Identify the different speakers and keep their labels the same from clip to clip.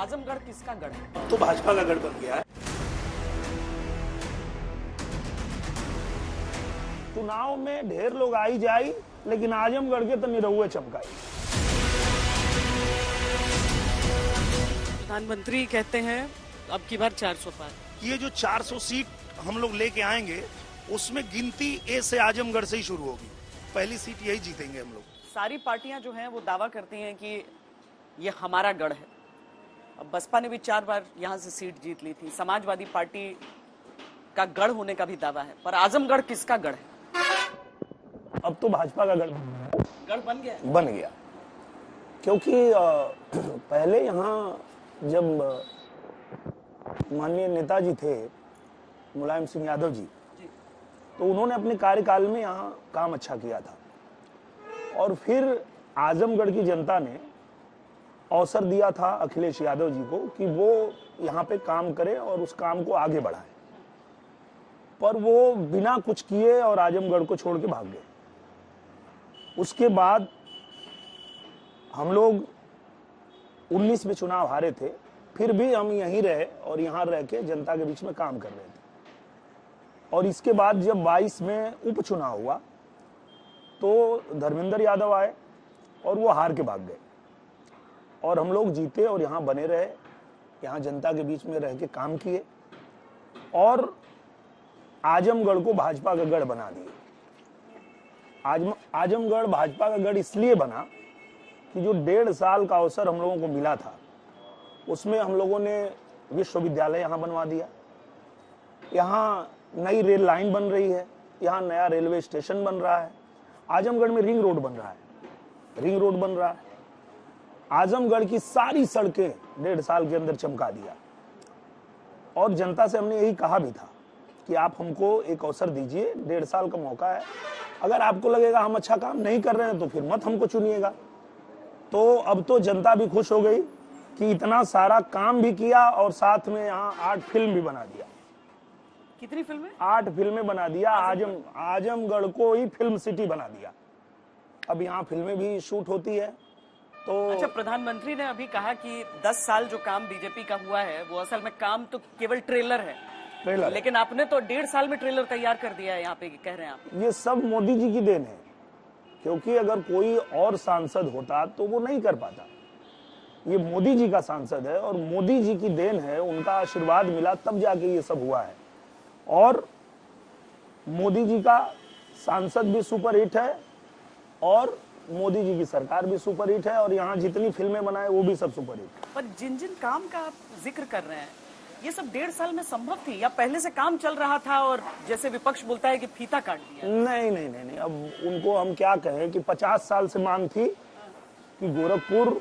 Speaker 1: आजमगढ़ किसका गढ़ है?
Speaker 2: तो भाजपा का गढ़ बन गया है।
Speaker 3: चुनाव में ढेर लोग आई जाई, लेकिन आजमगढ़ के तो निरहुए चमकाई।
Speaker 1: प्रधानमंत्री कहते हैं अब की बार 400 पार।
Speaker 2: ये जो 400 सीट हम लोग लेके आएंगे उसमें गिनती ए से आजमगढ़ से ही शुरू होगी। पहली सीट यही जीतेंगे हम लोग।
Speaker 1: सारी पार्टियां जो हैं वो दावा करती हैं कि ये हमारा गढ़ है। अब बसपा ने भी 4 बार यहां से सीट जीत ली थी। समाजवादी पार्टी का गढ़ होने का भी दावा है, पर आजमगढ़ किसका गढ़ है?
Speaker 3: अब तो भाजपा का गढ़
Speaker 1: बन गया।
Speaker 3: बन गया, क्योंकि पहले यहाँ जब माननीय नेताजी थे मुलायम सिंह यादव जी, तो उन्होंने अपने कार्यकाल में यहाँ काम अच्छा किया था, और फिर आजमगढ़ की जनता ने अवसर दिया था अखिलेश यादव जी को कि वो यहाँ पे काम करे और उस काम को आगे बढ़ाए, पर वो बिना कुछ किए और आजमगढ़ को छोड़ के भाग गए। उसके बाद हम लोग 19 में चुनाव हारे थे, फिर भी हम यहीं रहे और यहाँ रह के जनता के बीच में काम कर रहे थे। और इसके बाद जब 22 में उपचुनाव हुआ तो धर्मेंद्र यादव आए और वो हार के भाग गए, और हम लोग जीते और यहाँ बने रहे, यहाँ जनता के बीच में रह के काम किए और आजमगढ़ को भाजपा का गढ़ बना दिए। आजमगढ़ भाजपा का गढ़ इसलिए बना कि जो 1.5 साल का अवसर हम लोगों को मिला था, उसमें हम लोगों ने विश्वविद्यालय यहाँ बनवा दिया, यहाँ नई रेल लाइन बन रही है, यहाँ नया रेलवे स्टेशन बन रहा है, आजमगढ़ में रिंग रोड बन रहा है, आजमगढ़ की सारी सड़कें 1.5 साल के अंदर चमका दिया। और जनता से हमने यही कहा भी था कि आप हमको एक अवसर दीजिए, 1.5 साल का मौका है, अगर आपको लगेगा हम अच्छा काम नहीं कर रहे हैं तो फिर मत हमको चुनिएगा। तो अब तो जनता भी खुश हो गई कि इतना सारा काम भी किया और साथ में यहाँ 8 फिल्म भी बना दिया।
Speaker 1: कितनी फिल्में?
Speaker 3: 8 फिल्में बना दिया। आजमगढ़ को ही फिल्म सिटी बना दिया। अब यहाँ फिल्में भी शूट होती है। तो
Speaker 1: अच्छा, प्रधानमंत्री ने अभी कहा कि 10 साल जो काम बीजेपी का हुआ है वो असल में काम तो केवल ट्रेलर है, लेकिन आपने तो 1.5 साल में ट्रेलर तैयार कर दिया है। यहाँ पे कह रहे हैं आप,
Speaker 3: ये सब मोदी जी की देन है, क्योंकि अगर कोई और सांसद होता तो वो नहीं कर पाता। ये मोदी जी का सांसद है और मोदी जी की देन है, उनका आशीर्वाद मिला तब जाके ये सब हुआ है। और मोदी जी का सांसद भी सुपरहिट है और मोदी जी की सरकार भी सुपरहिट है, और यहाँ जितनी फिल्में बनाए वो भी सब सुपरहिट।
Speaker 1: पर जिन जिन काम का आप जिक्र कर रहे हैं ये सब 1.5 साल में संभव थी या पहले से काम चल रहा था और जैसे विपक्ष बोलता है कि फीता काट दिया?
Speaker 3: नहीं, अब उनको हम क्या कहें कि 50 साल से मांग थी कि गोरखपुर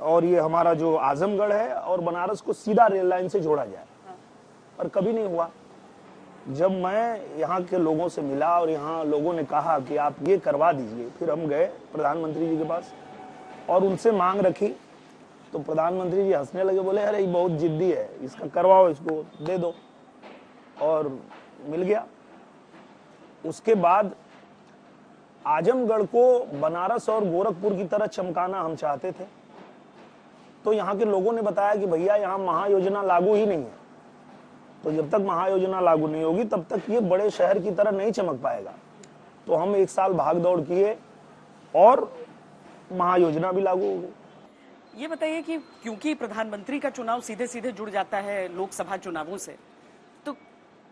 Speaker 3: और ये हमारा जो आजमगढ़ है और बनारस को सीधा रेल लाइन से जोड़ा जाए, पर कभी नहीं हुआ। जब मैं यहाँ के लोगों से मिला और यहाँ लोगों ने कहा कि आप ये करवा दीजिए, फिर हम गए प्रधानमंत्री जी के पास और उनसे मांग रखी, तो प्रधानमंत्री जी हंसने लगे, बोले अरे ये बहुत जिद्दी है, इसका करवाओ, इसको दे दो, और मिल गया। उसके बाद आजमगढ़ को बनारस और गोरखपुर की तरह चमकाना हम चाहते थे, तो यहाँ के लोगों ने बताया कि भैया यहाँ महायोजना लागू ही नहीं है, तो जब तक महायोजना लागू नहीं होगी तब तक ये बड़े शहर की तरह नहीं चमक पाएगा। तो हम 1 साल भाग दौड़ किए और महायोजना भी लागू हो गई।
Speaker 1: ये बताइए कि क्योंकि प्रधानमंत्री का चुनाव सीधे सीधे जुड़ जाता है लोकसभा चुनावों से, तो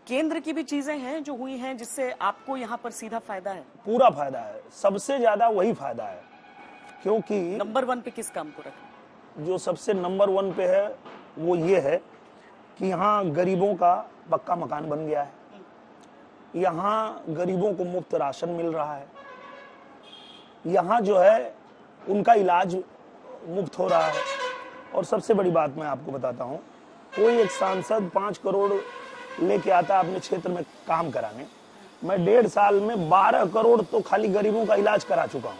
Speaker 1: केंद्र की भी चीजें हैं जो हुई हैं जिससे आपको यहाँ पर सीधा फायदा है? पूरा
Speaker 3: फायदा है, सबसे ज्यादा वही फायदा है, क्योंकि
Speaker 1: नंबर 1 पे किस काम को रखें?
Speaker 3: जो सबसे नंबर 1 पे है वो ये है कि यहाँ गरीबों का पक्का मकान बन गया है, यहाँ गरीबों को मुफ्त राशन मिल रहा है, यहाँ जो है उनका इलाज मुफ्त हो रहा है। और सबसे बड़ी बात मैं आपको बताता हूँ, कोई एक सांसद 5 करोड़ लेके आता है अपने क्षेत्र में काम कराने, मैं 1.5 साल में 12 करोड़ तो खाली गरीबों का इलाज करा चुका हूँ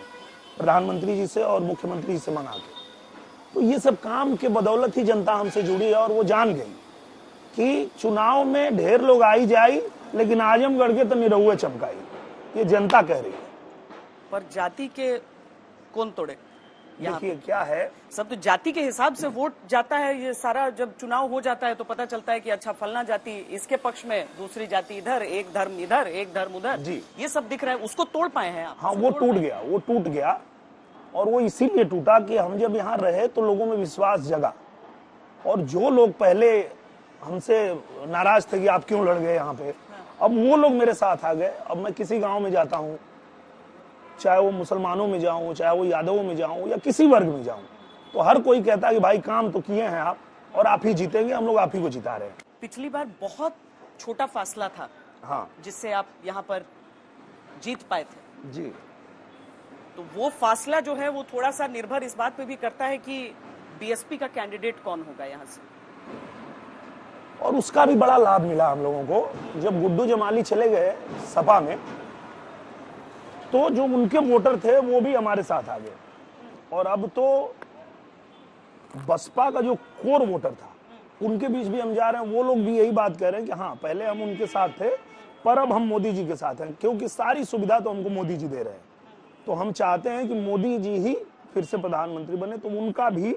Speaker 3: प्रधानमंत्री जी से और मुख्यमंत्री जी से मना के। तो ये सब काम के बदौलत ही जनता हमसे जुड़ी है और वो जान गई कि चुनाव में ढेर लोग आई जाई, लेकिन आजमगढ़ के तो निरहुए चमकाई। ये जनता कह रही है।
Speaker 1: पर जाति के कौन तोड़े? यहाँ
Speaker 3: देखिए क्या है,
Speaker 1: सब तो जाति के हिसाब से वोट जाता है। ये सारा जब चुनाव हो जाता है तो पता चलता है कि अच्छा फलना जाति इसके पक्ष में, दूसरी जाति इधर, एक धर्म इधर, एक धर्म उधर,
Speaker 3: जी।
Speaker 1: ये सब दिख रहा है। उसको तोड़ पाए हैं आप?
Speaker 3: हाँ वो टूट गया और वो इसीलिए टूटा कि हम जब यहाँ रहे तो लोगों में विश्वास जगा, और जो लोग पहले हमसे नाराज थे कि आप क्यों लड़ गए यहाँ पे, अब वो लोग मेरे साथ आ गए। अब मैं किसी गांव में जाता हूँ, चाहे वो मुसलमानों में जाऊं, चाहे वो यादवों में जाऊं या किसी वर्ग में जाऊं, तो हर कोई कहता है कि भाई काम तो किए हैं आप और आप ही जीतेंगे, हम लोग आप ही को जिता रहे हैं।
Speaker 1: पिछली बार बहुत छोटा फासला था
Speaker 3: हाँ
Speaker 1: जिससे आप यहाँ पर जीत पाए थे,
Speaker 3: जी।
Speaker 1: तो वो फासला जो है वो थोड़ा सा निर्भर इस बात पे भी करता है कि बीएसपी का कैंडिडेट कौन होगा यहाँ से,
Speaker 3: और उसका भी बड़ा लाभ मिला हम लोगों को। जब गुड्डू जमाली चले गए सपा में, तो जो उनके वोटर थे वो भी हमारे साथ आ गए, और अब तो बसपा का जो कोर वोटर था उनके बीच भी हम जा रहे हैं। वो लोग भी यही बात कह रहे हैं कि हाँ पहले हम उनके साथ थे पर अब हम मोदी जी के साथ हैं, क्योंकि सारी सुविधा तो हमको मोदी जी दे रहे हैं। तो हम चाहते हैं कि मोदी जी ही फिर से प्रधानमंत्री बने, तो उनका भी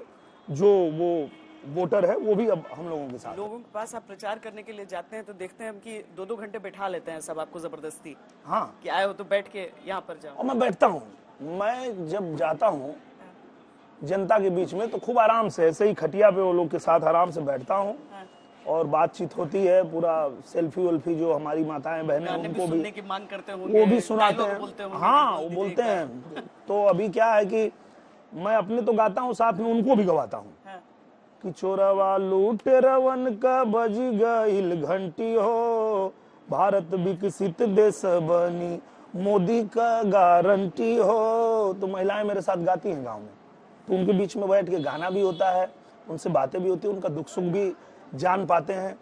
Speaker 3: जो वो वोटर है वो भी अब हम लोगों के साथ।
Speaker 1: लोगों के पास आप प्रचार करने के लिए जाते हैं तो देखते हैं हम कि 2-2 घंटे बैठा लेते हैं सब आपको जबरदस्ती,
Speaker 3: हाँ
Speaker 1: कि आए हो तो बैठ के यहाँ पर जाओ।
Speaker 3: और मैं बैठता हूँ, मैं जब जाता हूँ जनता के बीच में तो खूब आराम से ऐसे ही खटिया पे वो लोग के साथ आराम से बैठता हूँ और बातचीत होती है। पूरा सेल्फी वेल्फी जो हमारी माताएं बहनें उनको भी
Speaker 1: सुनने की मांग करते होंगे,
Speaker 3: वो भी सुनाते
Speaker 1: डायलॉग बोलते
Speaker 3: हैं।
Speaker 1: होंगे,
Speaker 3: हाँ
Speaker 1: बोल
Speaker 3: वो
Speaker 1: दीजिए
Speaker 3: बोलते
Speaker 1: एक
Speaker 3: हैं। तो अभी क्या है कि मैं अपने तो गाता हूँ, साथ में उनको भी गवाता हूँ
Speaker 1: हाँ।
Speaker 3: कि चोरवा लूट रवन का बज गईल घंटी हो, भारत विकसित देश बनी मोदी का गारंटी हो। तो महिलाएं मेरे साथ गाती हैं गांव में, तो उनके बीच में बैठ के गाना भी होता है, उनसे बातें भी होती है, उनका दुख सुख भी जान पाते हैं।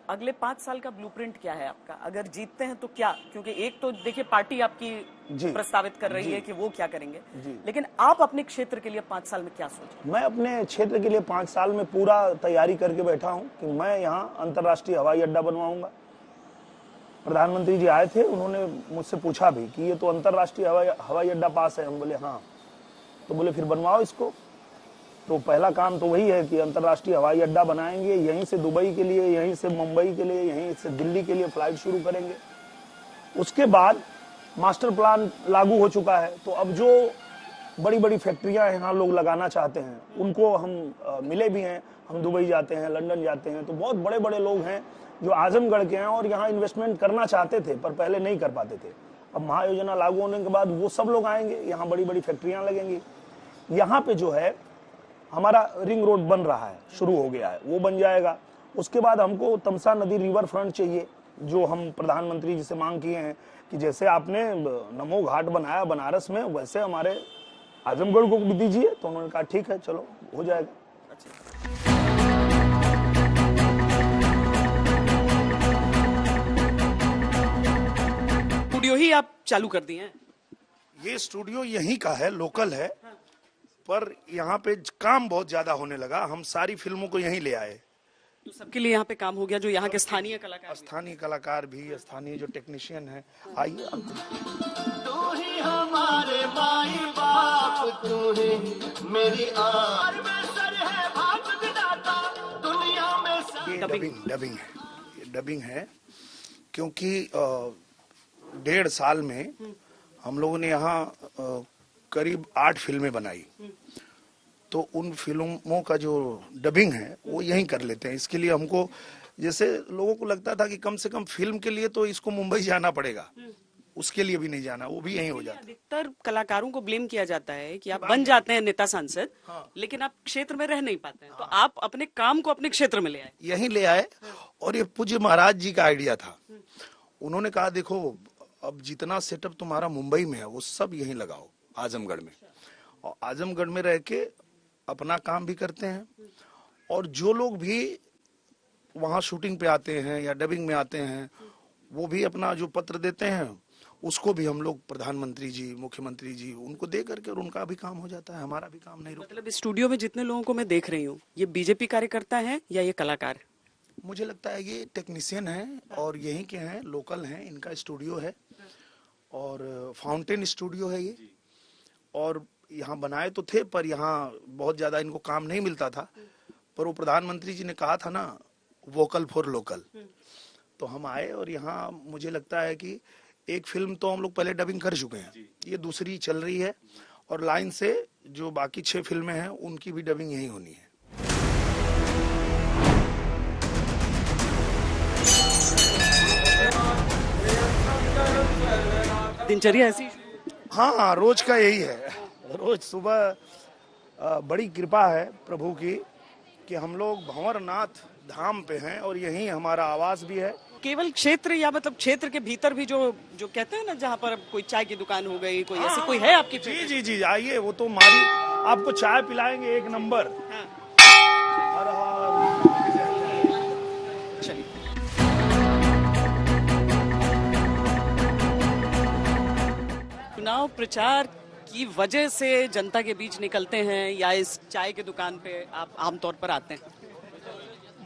Speaker 1: अगले 5 साल का ब्लूप्रिंट क्या है आपका? अगर जीतते हैं तो क्या, क्योंकि एक तो देखिए पार्टी आपकी
Speaker 3: जी।
Speaker 1: प्रस्तावित कर रही है कि वो क्या करेंगे,
Speaker 3: जी।
Speaker 1: लेकिन आप अपने क्षेत्र के लिए 5 साल में क्या सोचें?
Speaker 3: मैं अपने क्षेत्र के लिए 5 साल में पूरा तैयारी करके बैठा हूं कि मैं यहाँ अंतर्राष्ट्रीय हवाई अड्डा बनवाऊंगा। प्रधानमंत्री जी आए थे, उन्होंने मुझसे पूछा भी कि ये तो अंतर्राष्ट्रीय हवाई अड्डा पास है। हम बोले हाँ, तो बोले फिर बनवाओ इसको। तो पहला काम तो वही है कि अंतर्राष्ट्रीय हवाई अड्डा बनाएंगे, यहीं से दुबई के लिए, यहीं से मुंबई के लिए, यहीं से दिल्ली के लिए फ्लाइट शुरू करेंगे। उसके बाद मास्टर प्लान लागू हो चुका है, तो अब जो बड़ी बड़ी फैक्ट्रियां यहाँ लोग लगाना चाहते हैं उनको हम मिले भी हैं। हम दुबई जाते हैं, लंदन जाते हैं, तो बहुत बड़े बड़े लोग हैं जो आजमगढ़ के हैं और यहाँ इन्वेस्टमेंट करना चाहते थे पर पहले नहीं कर पाते थे। अब महायोजना लागू होने के बाद वो सब लोग आएंगे, यहाँ बड़ी बड़ी फैक्ट्रियां लगेंगी। यहाँ पे जो है हमारा रिंग रोड बन रहा है, शुरू हो गया है, वो बन जाएगा। उसके बाद हमको तमसा नदी रिवर फ्रंट चाहिए, जो हम प्रधानमंत्री जी से मांग किए हैं कि जैसे आपने नमो घाट बनाया बनारस में, वैसे हमारे आजमगढ़ को भी दीजिए। तो उन्होंने कहा ठीक है, चलो हो जाएगा।
Speaker 1: स्टूडियो ही आप चालू कर दिए हैं?
Speaker 2: ये स्टूडियो यहीं का है, लोकल है, पर यहाँ पे काम बहुत ज्यादा होने लगा। हम सारी फिल्मों को यहीं ले आए।
Speaker 1: तो सबके लिए यहाँ पे काम हो गया, जो यहाँ के स्थानीय कलाकार भी।
Speaker 2: स्थानीय कलाकार भी, स्थानीय जो टेक्नीशियन है। आइए
Speaker 4: तू ही हमारे माई बाप, तू ही मेरी आन में सर है भाग विधाता दुनिया में सर।
Speaker 2: ये डबिंग है, ये डबिंग है, क्योंकि 1.5 साल में हम लोगों ने यहाँ करीब 8 फिल्में बनाई, तो उन फिल्मों का जो डबिंग है वो यहीं कर लेते हैं। इसके लिए हमको, जैसे लोगों को लगता था कि कम से कम फिल्म के लिए तो इसको मुंबई जाना पड़ेगा, उसके लिए भी नहीं जाना, वो भी यहीं हो जाता है।
Speaker 1: अधिकतर कलाकारों को ब्लेम किया जाता है कि आप बन जाते हैं नेता सांसद, लेकिन आप क्षेत्र में रह नहीं पाते हैं। तो आप अपने काम को अपने क्षेत्र में ले आए,
Speaker 2: यहीं ले आए। और ये पूज्य महाराज जी का आइडिया था। उन्होंने कहा देखो अब जितना सेटअप तुम्हारा मुंबई में है वो सब यहीं लगाओ आजमगढ़ में, और आजमगढ़ में रह के अपना काम भी करते हैं। और जो लोग भी वहाँ शूटिंग पे आते हैं या डबिंग में आते हैं, वो भी अपना जो पत्र देते हैं उसको भी हम लोग प्रधानमंत्री जी, मुख्यमंत्री जी, उनको दे करके और उनका भी काम हो जाता है, हमारा भी काम नहीं रुकता।
Speaker 1: मतलब इस स्टूडियो में जितने लोगों को मैं देख रही हूँ, ये बीजेपी कार्यकर्ता हैं या ये कलाकार?
Speaker 2: मुझे लगता है ये टेक्नीशियन हैं और यहीं के हैं, लोकल हैं। इनका स्टूडियो है और फाउंटेन स्टूडियो है ये, और यहाँ बनाए तो थे, पर यहाँ बहुत ज्यादा इनको काम नहीं मिलता था। पर वो प्रधानमंत्री जी ने कहा था ना, वोकल फॉर लोकल, तो हम आए और यहाँ मुझे लगता है कि एक फिल्म तो हम लोग पहले डबिंग कर चुके हैं, ये दूसरी चल रही है, और लाइन से जो बाकी 6 फिल्में हैं उनकी भी डबिंग यही होनी है।
Speaker 1: दिनचर्या ऐसी?
Speaker 2: हाँ, रोज का यही है। रोज सुबह बड़ी कृपा है प्रभु की कि हम लोग भंवरनाथ धाम पे हैं और यहीं हमारा आवास भी है।
Speaker 1: केवल क्षेत्र या मतलब क्षेत्र के भीतर भी जो जो कहते हैं ना, जहाँ पर कोई चाय की दुकान हो गई, कोई ऐसे कोई है आपकी?
Speaker 2: जी जी जी, आइए, वो तो मारी आपको चाय पिलाएंगे 1 नंबर।
Speaker 1: हाँ।
Speaker 2: हर हर।
Speaker 1: चलिए। चुनाव प्रचार की वजह से जनता के बीच निकलते हैं या इस चाय की दुकान पे आप आमतौर पर आते हैं?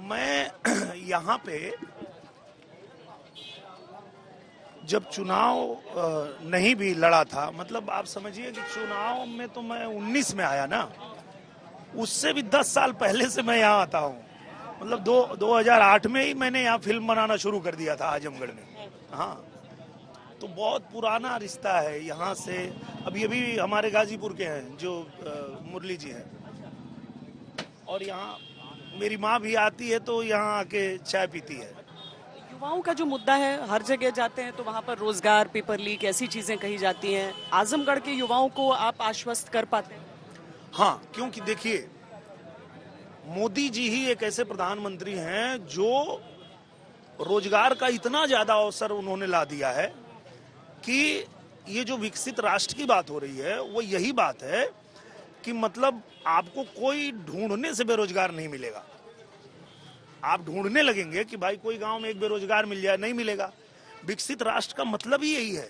Speaker 2: मैं यहाँ पे जब चुनाव नहीं भी लड़ा था, मतलब आप समझिए कि चुनाव में तो मैं 19 में आया ना, उससे भी 10 साल पहले से मैं यहाँ आता हूँ। मतलब 2008 में ही मैंने यहाँ फिल्म बनाना शुरू कर दिया था आजमगढ़ में। हाँ, तो बहुत पुराना रिश्ता है यहाँ से। अभी अभी हमारे गाजीपुर के हैं जो मुरली जी हैं, और यहाँ मेरी माँ भी आती है तो यहाँ आके चाय पीती है।
Speaker 1: युवाओं का जो मुद्दा है, हर जगह जाते हैं तो वहाँ पर रोजगार, पेपर लीक, ऐसी चीजें कही जाती हैं। आजमगढ़ के युवाओं को आप आश्वस्त कर पाते हैं?
Speaker 2: हाँ, क्योंकि देखिए, मोदी जी ही एक ऐसे प्रधानमंत्री हैं जो रोजगार का इतना ज्यादा अवसर उन्होंने ला दिया है कि ये जो विकसित राष्ट्र की बात हो रही है वो यही बात है कि मतलब आपको कोई ढूंढने से बेरोजगार नहीं मिलेगा। आप ढूंढने लगेंगे कि भाई कोई गांव में एक बेरोजगार मिल जाए, नहीं मिलेगा। विकसित राष्ट्र का मतलब ही यही है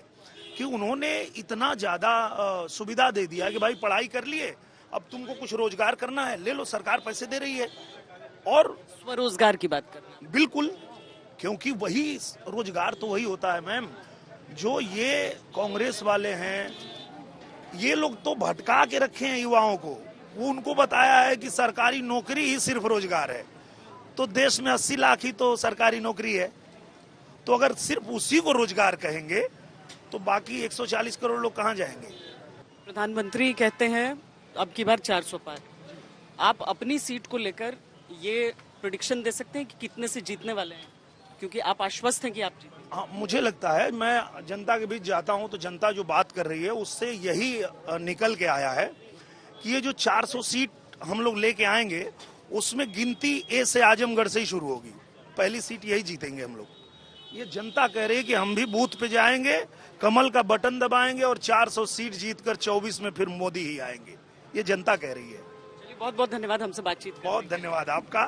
Speaker 2: कि उन्होंने इतना ज्यादा सुविधा दे दिया कि भाई पढ़ाई कर लिए, अब तुमको कुछ रोजगार करना है, ले लो, सरकार पैसे दे रही है। और
Speaker 1: स्वरोजगार की बात कर रहे हैं?
Speaker 2: बिल्कुल, क्योंकि वही रोजगार तो वही होता है मैम, जो ये कांग्रेस वाले हैं, ये लोग तो भटका के रखे हैं युवाओं को। वो उनको बताया है कि सरकारी नौकरी ही सिर्फ रोजगार है। तो देश में 80 लाख ही तो सरकारी नौकरी है, तो अगर सिर्फ उसी को रोजगार कहेंगे तो बाकी 140 करोड़ लोग कहाँ जाएंगे?
Speaker 1: प्रधानमंत्री कहते हैं अब की बार 400 पार। आप अपनी सीट को लेकर ये प्रेडिक्शन दे सकते हैं कि कितने से जीतने वाले हैं, क्योंकि आप आश्वस्त हैं कि आप जीतेंगे?
Speaker 2: हाँ, मुझे लगता है, मैं जनता के बीच जाता हूं तो जनता जो बात कर रही है उससे यही निकल के आया है कि ये जो 400 सीट हम लोग लेके आएंगे उसमें गिनती ए से आजमगढ़ से ही शुरू होगी। पहली सीट यही जीतेंगे हम लोग। ये जनता कह रही है कि हम भी बूथ पे जाएंगे, कमल का बटन दबाएंगे और 400 सीट जीतकर 24 में फिर मोदी ही आएंगे। ये जनता कह रही है।
Speaker 1: चलिए, बहुत बहुत धन्यवाद हमसे बातचीत करने के लिए।
Speaker 2: बहुत धन्यवाद आपका।